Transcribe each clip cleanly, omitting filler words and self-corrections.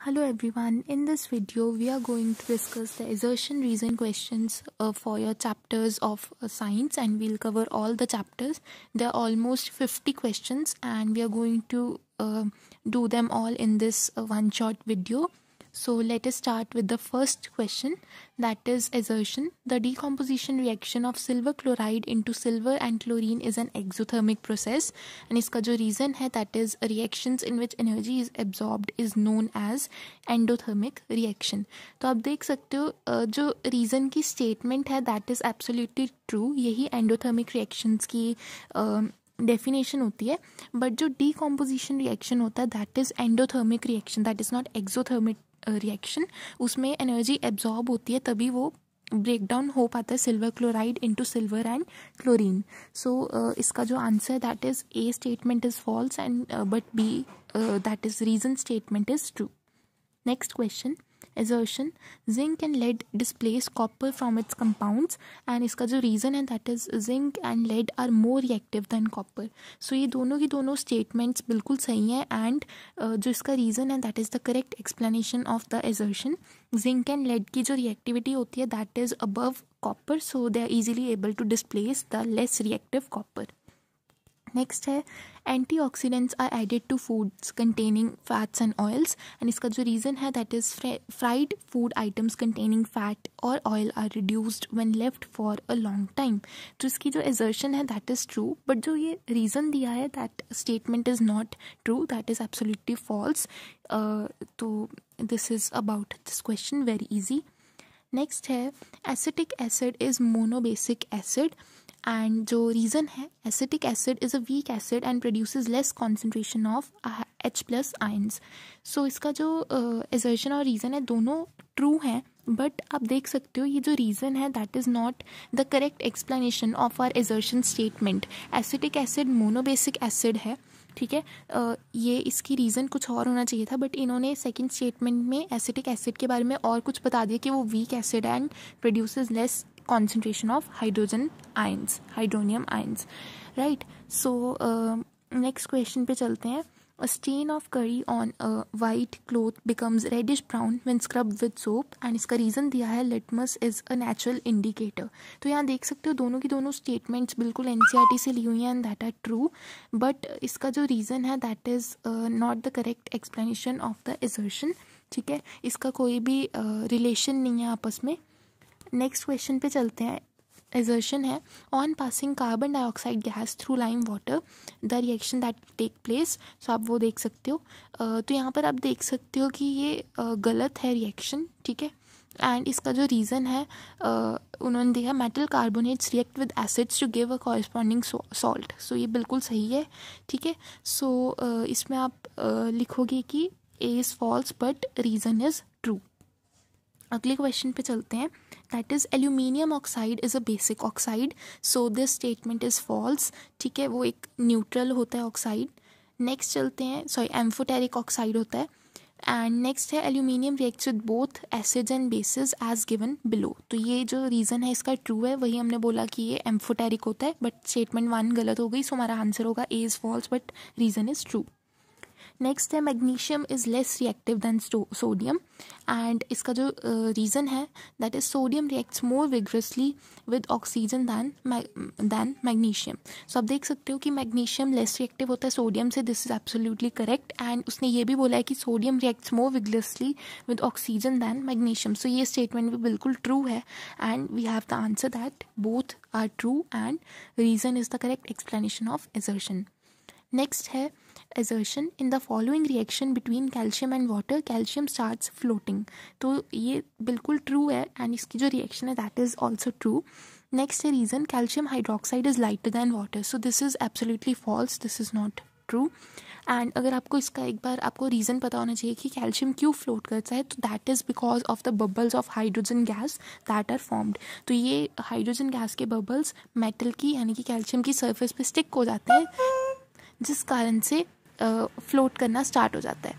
Hello everyone, in this video we are going to discuss the assertion reason questions for your chapters of science, and we'll cover all the chapters. There are almost 50 questions and we are going to do them all in this one short video. So let us start with the first question, that is assertion. The decomposition reaction of silver chloride into silver and chlorine is an exothermic process, and इसका जो reason है that is reactions in which energy is absorbed is known as endothermic reaction. तो आप देख सकते हो जो reason की statement है that is absolutely true, यही endothermic reactions की डेफिनेशन होती है. बट जो डीकॉम्पोजिशन रिएक्शन होता है that is endothermic reaction, that is not exothermic reaction. उसमें एनर्जी एब्जॉर्ब होती है तभी वो ब्रेक डाउन हो पाता है silver chloride into silver and chlorine. So इसका जो answer that is A statement is false and but B that is reason statement is true. Next question, assertion zinc and lead displace copper from its compounds, and इसका जो reason है that is zinc and lead are more reactive than copper. So ये दोनों की दोनों statements बिल्कुल सही हैं, and जो इसका reason है that is the correct explanation of the assertion. zinc and lead की जो reactivity होती है that is above copper, so they are easily able to displace the less reactive copper. Next है antioxidants are added to foods containing fats and oils, and इसका जो reason है that is fried food items containing fat और oil are reduced when left for a long time. तो इसकी जो assertion है that is true, but जो ये रीज़न दिया है that statement is not true, that is absolutely false. तो this is about this question, very easy. Next है acetic acid is monobasic acid, and जो रीज़न है acetic acid is a weak acid and produces less concentration of H+ ions. So इसका जो assertion और reason है दोनों true हैं, but आप देख सकते हो ये जो रीज़न है that is not the correct explanation of our assertion statement. Acetic acid monobasic acid है, ठीक है, ये इसकी रीज़न कुछ और होना चाहिए था, बट इन्होंने सेकंड स्टेटमेंट में एसिटिक एसिड के बारे में और कुछ बता दिया कि वो week acid and produces less concentration of hydronium ions, right? So next question पे चलते हैं. A stain of curry on a white cloth becomes reddish brown when scrubbed with soap, and इसका रीज़न दिया है litmus is a natural indicator. तो यहाँ देख सकते हो दोनों की दोनों स्टेटमेंट्स बिल्कुल NCERT से ली हुई हैं and that are true, but इसका जो रीज़न है that is not the correct explanation of the assertion. ठीक है, इसका कोई भी रिलेशन नहीं है आपस में. नेक्स्ट क्वेश्चन पे चलते हैं. एजर्शन है on passing carbon dioxide gas through lime water the reaction that take place. So आप वो देख सकते हो. तो यहाँ पर आप देख सकते हो कि ये गलत है रिएक्शन, ठीक है, एंड इसका जो रीज़न है उन्होंने दिया metal carbonates react with acids to give a corresponding salt. So ये बिल्कुल सही है, ठीक है. सो इसमें आप लिखोगे कि A is false but reason is true. अगले क्वेश्चन पे चलते हैं, that is aluminium oxide is a basic oxide. So this statement is false, ठीक है, वो एक न्यूट्रल होता है ऑक्साइड. नेक्स्ट चलते हैं, एम्फोटेरिक ऑक्साइड होता है. एंड नेक्स्ट है aluminium reacts with both acids and bases as given below. तो ये जो रीज़न है इसका ट्रू है, वही हमने बोला कि ये एम्फोटेरिक होता है, बट स्टेटमेंट 1 गलत हो गई. सो हमारा आंसर होगा A is false but reason is true. Next है magnesium is less reactive than sodium, and इसका जो रीज़न है that is sodium reacts more vigorously with oxygen than magnesium. So आप देख सकते हो कि मैग्नीशियम लेस रिएक्टिव होता है सोडियम से, this is absolutely correct. And उसने ये भी बोला है कि sodium reacts more vigorously with oxygen than magnesium. So ये स्टेटमेंट भी बिल्कुल ट्रू है, and we have the answer that both are true and reason is the correct explanation of assertion. Next है assertion in the following reaction between calcium and water calcium starts floating. तो ये बिल्कुल true है, and इसकी जो reaction है that is also true. Next है reason calcium hydroxide is lighter than water. So this is absolutely false, this is not true. And अगर आपको इसका एक बार आपको रीज़न पता होना चाहिए कि कैल्शियम क्यों फ्लोट करता है, तो that is because of the bubbles of hydrogen gas that are formed. तो ये हाइड्रोजन गैस के बबल्स मेटल की यानी कि कैल्शियम की सर्फेस पे स्टिक हो जाते हैं, जिस कारण से फ्लोट करना स्टार्ट हो जाता है.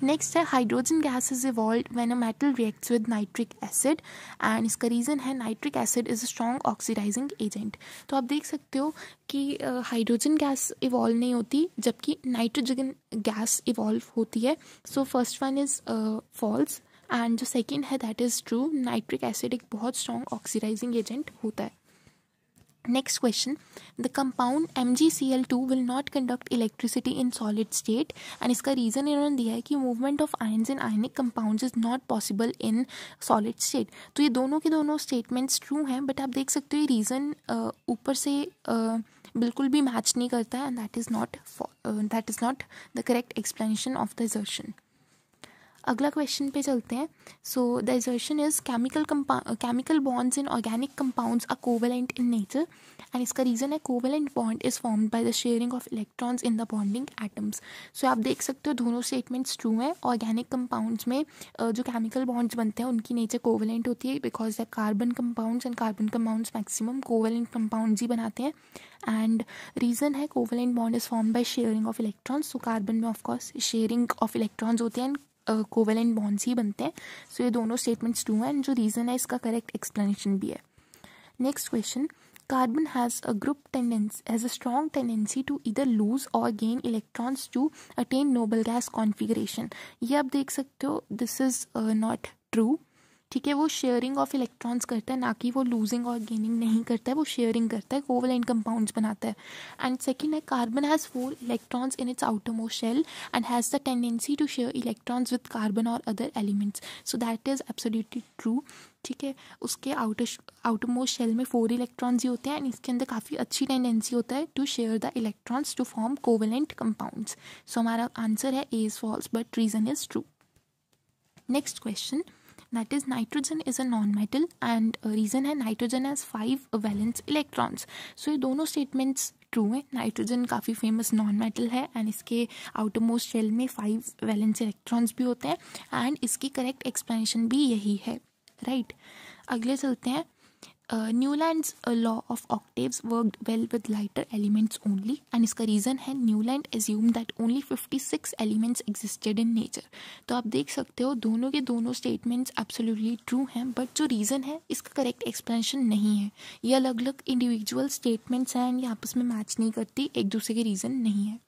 नेक्स्ट है hydrogen gas is evolve when a metal reacts with nitric acid and इसका रीज़न है nitric acid is a strong oxidising agent. तो आप देख सकते हो कि हाइड्रोजन गैस इवॉल्व नहीं होती जबकि नाइट्रोजन गैस इवॉल्व होती है। So first one is false and जो सेकेंड है that is true, nitric acid एक बहुत स्ट्रॉन्ग ऑक्सीडाइजिंग एजेंट होता है। Next question, the compound MgCl2 will not conduct electricity in solid state and इसका reason इन्होंने दिया है कि movement of ions in ionic compounds is not possible in solid state। तो ये दोनों के दोनों statements true हैं, but आप देख सकते हो ये reason ऊपर से बिल्कुल भी match नहीं करता है and that is not the correct explanation of the assertion। अगला क्वेश्चन पे चलते हैं। So the assertion is chemical bonds in organic compounds are covalent in nature and इसका रीज़न है covalent bond is formed by the sharing of electrons in the bonding atoms. So आप देख सकते हो दोनों स्टेटमेंट्स ट्रू हैं। Organic compounds में जो केमिकल बॉन्ड्स बनते हैं उनकी नेचर कोवेलेंट होती है because the carbon compounds and carbon compounds maximum covalent compounds ही बनाते हैं एंड रीज़न है covalent bond is formed by sharing of electrons. So carbon में ऑफकोर्स शेयरिंग ऑफ इलेक्ट्रॉन्स होते हैं, कोवेलेंट बॉन्ड्स ही बनते हैं। सो ये दोनों स्टेटमेंट्स ट्रू हैं एंड जो रीज़न है इसका करेक्ट एक्सप्लेनेशन भी है। Next question, carbon has a strong tendency to either lose और gain electrons to attain noble gas configuration. ये आप देख सकते हो दिस इज़ नॉट ट्रू। ठीक है, वो शेयरिंग ऑफ इलेक्ट्रॉन्स करता है, ना कि वो लूजिंग और गेनिंग नहीं करता है, वो शेयरिंग करता है, कोवेलेंट कंपाउंड्स बनाता है। एंड सेकंड है carbon has 4 electrons in its outermost shell and has the tendency to share electrons with carbon और other elements. So that is absolutely true. ठीक है, उसके आउटर मोस्ट शेल में 4 electrons ही होते हैं एंड इसके अंदर काफ़ी अच्छी टेंडेंसी होता है to share the electrons to form covalent compounds. So हमारा आंसर है A is false but reason is true. Next question, that is nitrogen is a non-metal and reason है nitrogen has 5 valence electrons। so ये दोनों statements true हैं। nitrogen काफ़ी famous non-metal है and इसके outermost shell में 5 valence electrons भी होते हैं and इसकी correct explanation भी यही है, right। अगले चलते हैं। Newlands law of octaves worked well with lighter elements only and इसका रीज़न है Newland assume that only 56 elements existed in nature. तो आप देख सकते हो दोनों के दोनों स्टेटमेंट्स एब्सोल्युटली ट्रू हैं बट जो रीज़न है इसका करेक्ट एक्सप्लेनेशन नहीं है। ये अलग अलग इंडिविजुअल स्टेटमेंट्स हैं एंड ये आपस में मैच नहीं करती, एक दूसरे के रीज़न नहीं है।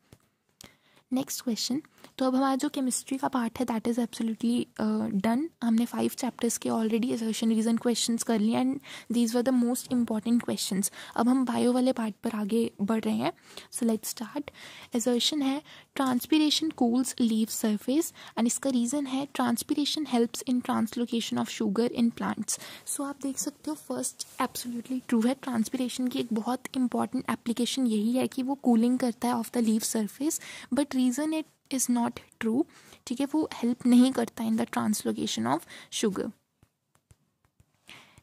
नेक्स्ट क्वेश्चन, तो अब हमारा जो केमिस्ट्री का पार्ट है दैट इज़ एब्सोल्युटली डन। हमने 5 चैप्टर्स के ऑलरेडी असर्शन रीज़न क्वेश्चंस कर लिए and these were the most important questions. अब हम बायो वाले पार्ट पर आगे बढ़ रहे हैं। So let's start. असर्शन है transpiration cools leave surface and इसका रीज़न है transpiration helps in translocation of sugar in plants. So आप देख सकते हो फर्स्ट एब्सोल्युटली ट्रू है। ट्रांसपिरेशन की एक बहुत इंपॉर्टेंट एप्लीकेशन यही है कि वो कूलिंग करता है of the leave surface, but reason it is not true. ठीक है, वो हेल्प नहीं करता in the translocation of sugar.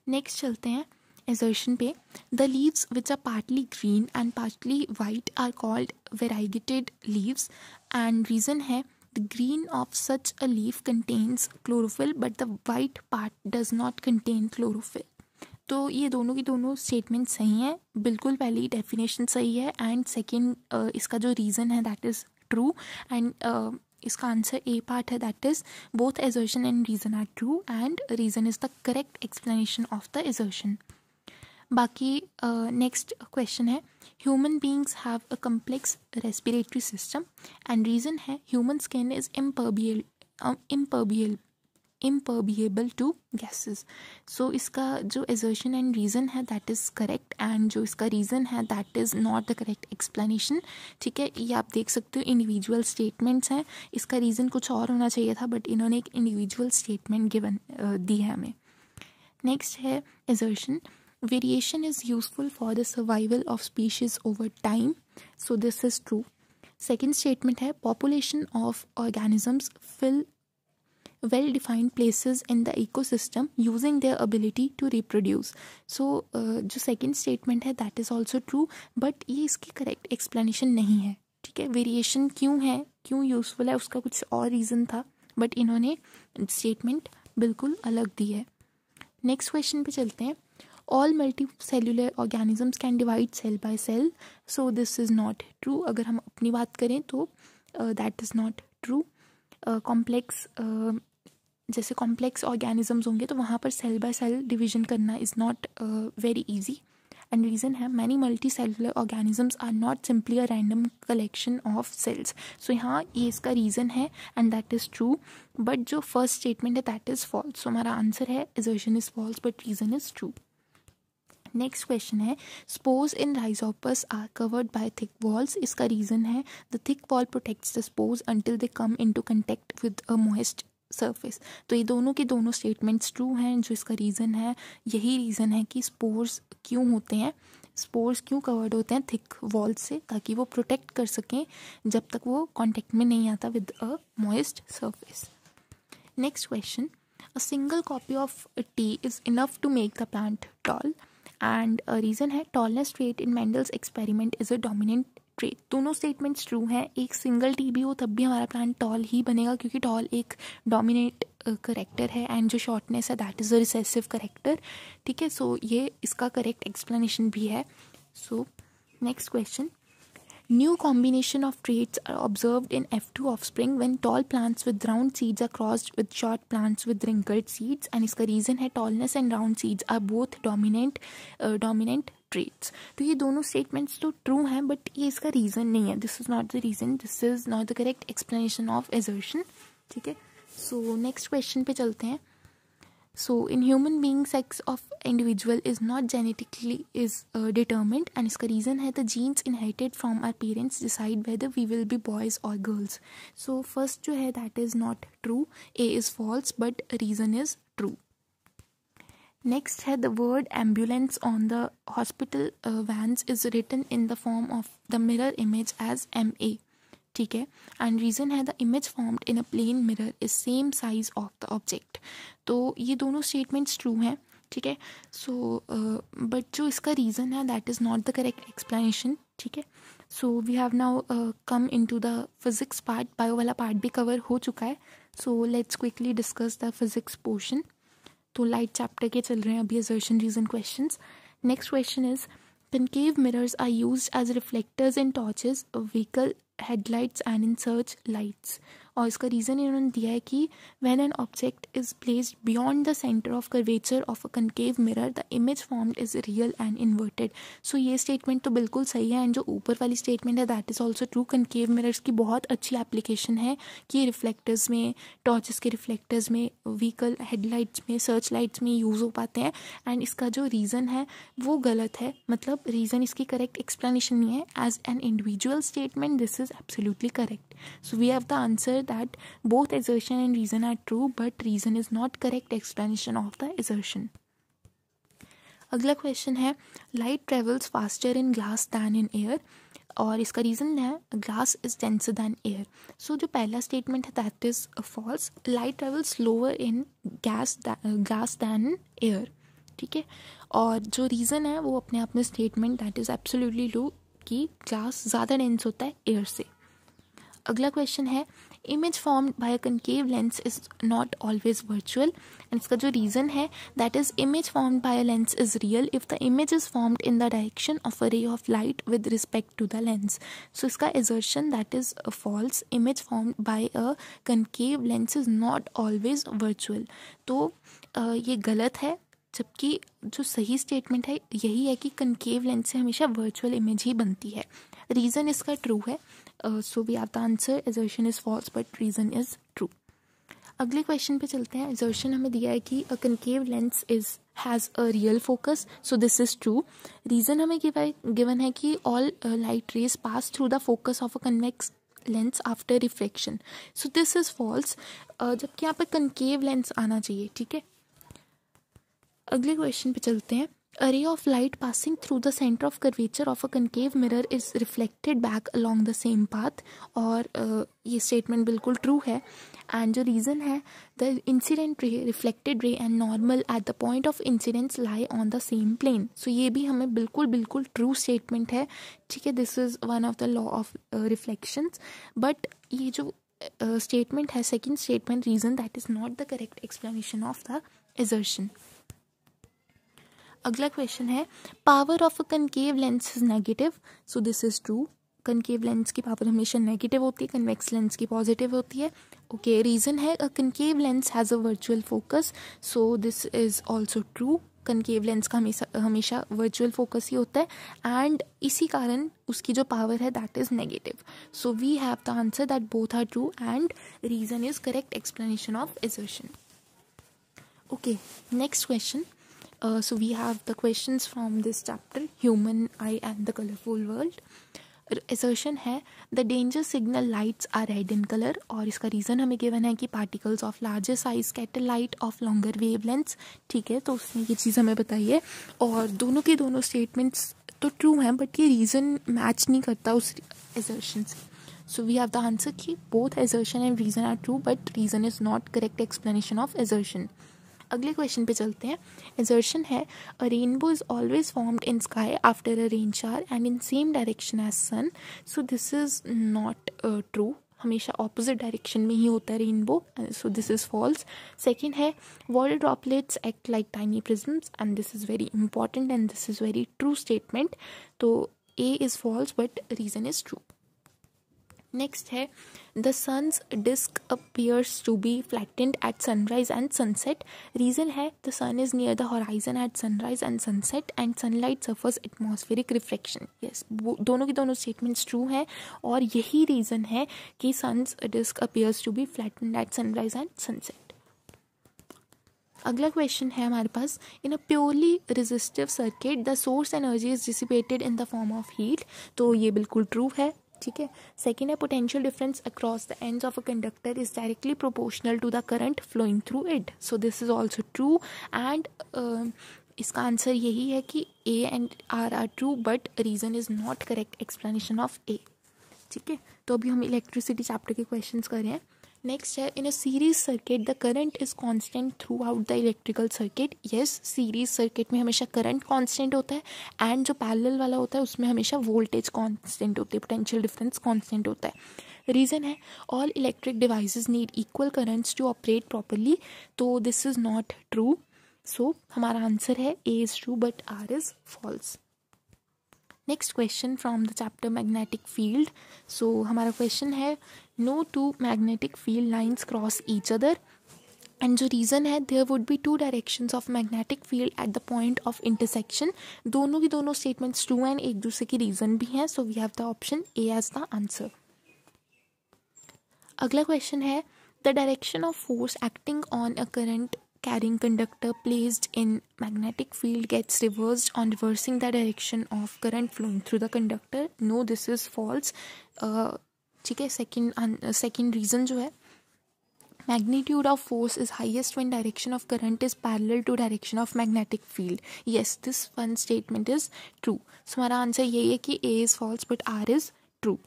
Next चलते हैं assertion पे। The leaves which are partly green and partly white are called variegated leaves and reason है the green of such a leaf contains chlorophyll but the white part does not contain chlorophyll. तो ये दोनों की दोनों statement सही हैं, बिल्कुल पहली डेफिनेशन सही है एंड सेकेंड इसका जो रीज़न है दैट इज़ ट्रू एंड इसका आंसर ए पार्ट है that is both assertion and reason are true and reason is the correct explanation of the assertion। बाकी नेक्स्ट क्वेश्चन है human beings have a complex respiratory system and reason है human skin is impermeable to gases। So इसका जो assertion and reason है that is correct and जो इसका reason है that is not the correct explanation. ठीक है, ये आप देख सकते हो इंडिविजुअल स्टेटमेंट्स हैं, इसका रीज़न कुछ और होना चाहिए था बट इन्होंने एक इंडिविजुअल स्टेटमेंट गिवन दी है हमें। नेक्स्ट है assertion variation is useful for the survival of species over time, so this is true। second statement है population of organisms fill well defined places in the ecosystem using their ability to reproduce। so जो second statement है that is also true but ये इसकी correct explanation नहीं है। ठीक है, variation क्यों है, क्यों यूजफुल है, उसका कुछ और रीज़न था बट इन्होंने स्टेटमेंट बिल्कुल अलग दी है। नेक्स्ट क्वेश्चन पे चलते हैं। All multicellular organisms can divide cell by cell, so this is not true. अगर हम अपनी बात करें तो that is not true. Complex जैसे कॉम्प्लेक्स ऑर्गेनिजम्स होंगे तो वहाँ पर सेल बाय सेल डिवीजन करना is not very easy. And reason है many multicellular organisms are not simply a random collection of cells. So यहाँ ये इसका रीज़न है and that is true. But जो फर्स्ट स्टेटमेंट है that is false. So हमारा answer है assertion is false but reason is true. Next question है spores in Rhizopus are covered by thick walls. इसका रीज़न है the thick wall protects the spores until they come into contact with a moist surface. तो ये दोनों के दोनों statements true हैं. जो इसका रीज़न है यही रीज़न है कि स्पोर्स क्यों होते हैं, स्पोर्स क्यों कवर्ड होते हैं थिक वॉल से, ताकि वो प्रोटेक्ट कर सकें जब तक वो कॉन्टेक्ट में नहीं आता with a moist surface. Next question a single copy of T is enough to make the plant tall. And reason है tallness trait in Mendel's experiment is a dominant trait. दोनों स्टेटमेंट्स ट्रू हैं. एक single T भी हो तब भी हमारा plant tall ही बनेगा क्योंकि टॉल एक डोमिनेट करेक्टर है एंड जो शॉर्टनेस है that is a recessive character. ठीक है, सो ये इसका करेक्ट एक्सप्लेनेशन भी है. So next question new combination of traits are observed in F2 offspring when tall plants with round seeds are crossed with short plants with wrinkled seeds. And इसका reason है tallness and round seeds are both dominant traits. तो ये दोनों statements तो true हैं but ये इसका reason नहीं है. This is not the reason. This is not the correct explanation of assertion. ठीक है, so next question पे चलते हैं. So in human being sex of individual is not genetically determined and इसका reason है the genes inherited from our parents decide whether we will be boys or girls. So first जो है that is not true, A is false but reason is true. Next है the word ambulance on the hospital vans is written in the form of the mirror image as MA. ठीक है, and reason है the image formed in a plane mirror is same size of the object. तो ये दोनों statements true हैं. ठीक है, so but जो इसका रीज़न है that is not the correct explanation. ठीक है, so we have now come into the physics part. Bio वाला पार्ट भी कवर हो चुका है. So let's quickly discuss the physics portion. तो लाइट चैप्टर के चल रहे हैं अभी assertion reason questions. Next question is concave mirrors are used as reflectors in torches, vehicle headlights and in search lights. और इसका रीज़न इन्होंने दिया है कि when an object is placed beyond the center of curvature of a concave mirror the image formed is real and inverted. so ये statement तो बिल्कुल सही है एंड जो ऊपर वाली स्टेटमेंट है that is also true. concave mirrors की बहुत अच्छी एप्लीकेशन है कि रिफ्लेक्टर्स में, टॉर्चेस के रिफ्लेक्टर्स में, व्हीकल हेडलाइट्स में, सर्च लाइट्स में यूज़ हो पाते हैं. एंड इसका जो रीज़न है वो गलत है, मतलब रीज़न इसकी करेक्ट एक्सप्लेनेशन नहीं है. As an individual statement this is absolutely correct. so we have the answer that both assertion and reason are true but reason is not correct explanation of the assertion. अगला question है light travels faster in glass than in air और इसका reason है glass is denser than air. So जो पहला statement है that is false. Light travels slower in glass than in air. ठीक है, और जो रीज़न है वो अपने आप में statement that is absolutely true कि ग्लास ज़्यादा डेंस होता है एयर से. अगला क्वेश्चन है image formed by a concave lens is not always virtual. And इसका जो रीज़न है that is image formed by a lens is real if the image is formed in the direction of a ray of light with respect to the lens. So इसका assertion that is false. Image formed by a concave lens is not always virtual. तो ये गलत है, जबकि जो सही statement है यही है कि कनकेव लेंस से हमेशा वर्चुअल इमेज ही बनती है. रीज़न इसका ट्रू है. So we have the answer assertion is false but reason is true. अगले क्वेश्चन पे चलते हैं. असर्शन हमें दिया है कि a concave lens has a real focus. So this is true. Reason हमें गिवन है कि all light rays pass through the focus of a convex lens after reflection. So this is false, जबकि यहाँ पर कनकेव लेंस आना चाहिए. ठीक है, अगले क्वेश्चन पे चलते हैं. A ray of light passing through the center of curvature of a concave mirror is reflected back along the same path. और ये स्टेटमेंट बिल्कुल ट्रू है. एंड जो रीज़न है the incident ray, reflected ray and normal at the point of incidence lie on the same plane. So ये भी हमें बिल्कुल ट्रू स्टेटमेंट है. ठीक है, this is one of the law of reflections. But ये जो स्टेटमेंट है second statement reason that is not the correct explanation of the assertion. अगला क्वेश्चन है power of a concave lens is negative. So this is true. Concave lens की power हमेशा negative होती है, convex lens की positive होती है. Okay, reason है a concave lens has a virtual focus, so this is also true. Concave lens का हमेशा वर्चुअल फोकस ही होता है एंड इसी कारण उसकी जो पावर है that is negative. So we have the answer that both are true and reason is correct explanation of assertion. Okay, next question. So we have the questions from this chapter, Human Eye and the Colorful World. Assertion है the danger signal lights are red in color, और इसका reason हमें given है कि particles of larger size scatter light of longer wavelengths. ठीक है, तो उसने ये चीज़ हमें बताई है और दोनों के दोनों स्टेटमेंट्स तो ट्रू हैं बट ये रीज़न मैच नहीं करता उस assertion से. So we have the answer कि both assertion and reason are true but reason is not correct explanation of assertion. अगले क्वेश्चन पे चलते हैं. assertion है a rainbow is always formed in sky after a rain shower and in same direction as sun. So this is not true. हमेशा opposite direction में ही होता है rainbow, so this is false. Second है water droplets act like tiny prisms and this is very important and this is very true statement. तो A is false but reason is true. Next है the sun's disc appears to be flattened at sunrise and sunset. Reason है the sun is near the horizon at sunrise and sunset and sunlight suffers atmospheric reflection. Yes, दोनों की दोनों statements true हैं और यही reason है कि sun's disc appears to be flattened at sunrise and sunset. अगला क्वेश्चन है हमारे पास. In a purely resistive circuit the source energy is dissipated in the form of heat. तो ये बिल्कुल ट्रू है. ठीक है. सेकेंड है potential difference across the ends of a conductor is directly proportional to the current flowing through it. So this is also true and इसका answer यही है कि A and R are true but reason is not correct explanation of A. ठीक है, तो अभी हम electricity chapter के क्वेश्चन कर रहे हैं. नेक्स्ट है in a series circuit the current is constant throughout the electrical circuit. Yes, series circuit में हमेशा करंट कांस्टेंट होता है एंड जो पैरेलल वाला होता है उसमें हमेशा वोल्टेज कांस्टेंट होती है, पोटेंशियल डिफरेंस कांस्टेंट होता है. रीजन है all electric devices need equal currents to operate properly. तो this is not true. So हमारा आंसर है A is true but R is false. Next question from the chapter magnetic field. So हमारा question है no two magnetic field lines cross each other and जो reason है there would be two directions of magnetic field at the point of intersection. दोनों की दोनों statements true and एक दूसरे की रीज़न भी हैं. So we have the option A as the answer. अगला क्वेश्चन है the direction of force acting on a current carrying conductor placed in magnetic field gets reversed on reversing the direction of current flowing through the conductor. No, this is false. ठीक है. second reason जो है magnitude of force is highest when direction of current is parallel to direction of magnetic field. Yes, this one statement is true. So हमारा answer यही है कि A is false but R is true.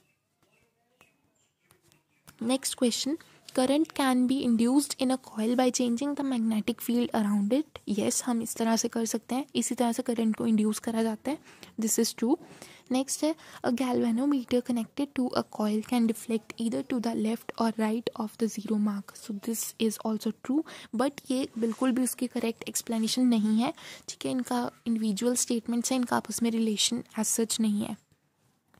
Next question. Current can be induced in a coil by changing the magnetic field around it. Yes, हम इस तरह से कर सकते हैं, इसी तरह से करंट को इंड्यूस करा जाता है. This is true. नेक्स्ट है अ galvanometer connected to a coil can deflect either to the left or right of the zero mark. So this is also true. But ये बिल्कुल भी उसकी करेक्ट एक्सप्लेनेशन नहीं है. ठीक है, इनका इंडिविजुअल स्टेटमेंट्स है, इनका आपस में रिलेशन एज सच नहीं है.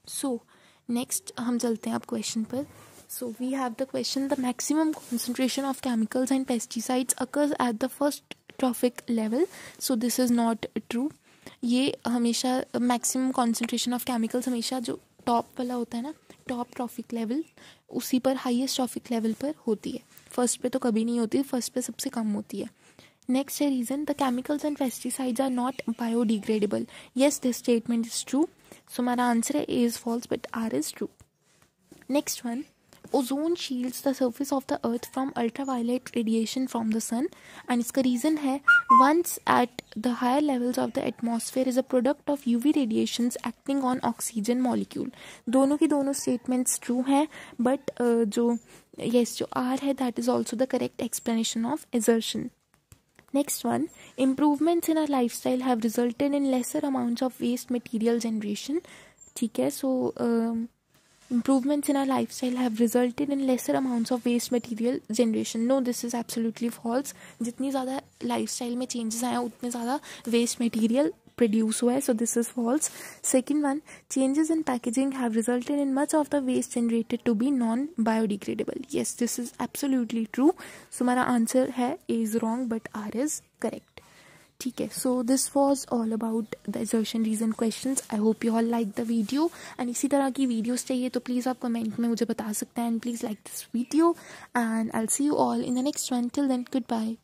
सो नेक्स्ट हम चलते हैं अब क्वेश्चन पर. So we have the question, the maximum concentration of chemicals and pesticides occurs at the first trophic level. So this is not true. ये हमेशा maximum concentration of chemicals हमेशा जो टॉप वाला होता है ना, टॉप ट्रॉफिक लेवल, उसी पर हाईएस्ट ट्रॉफिक लेवल पर होती है. फर्स्ट पे तो कभी नहीं होती, फर्स्ट पे सबसे कम होती है. नेक्स्ट है reason the chemicals and pesticides are not biodegradable. Yes, this statement is true. So हमारा आंसर है A is false but R is true. Next one, ozone shields the surface of the earth from ultraviolet radiation from the sun and इसका reason है once at the higher levels of the atmosphere is a product of UV radiations acting on oxygen molecule. दोनों की दोनों statements true हैं but जो R है that is also the correct explanation of assertion. Next one, improvements in our lifestyle have resulted in lesser amounts of waste material generation. ठीक है, so improvements in our lifestyle have resulted in lesser amounts of waste material generation. No, this is absolutely false. जितनी ज़्यादा lifestyle में changes आए उतने ज़्यादा waste material produce हुआ है, so this is false. Second one, changes in packaging have resulted in much of the waste generated to be non biodegradable. Yes, this is absolutely true. So हमारा answer है A is wrong but R is correct. ठीक है, so this was all about the assertion reason questions. I hope you all like the video and इसी तरह की videos चाहिए तो please आप कमेंट में मुझे बता सकते हैं. And please like this video and I will see you all in the next one. Till then, good bye.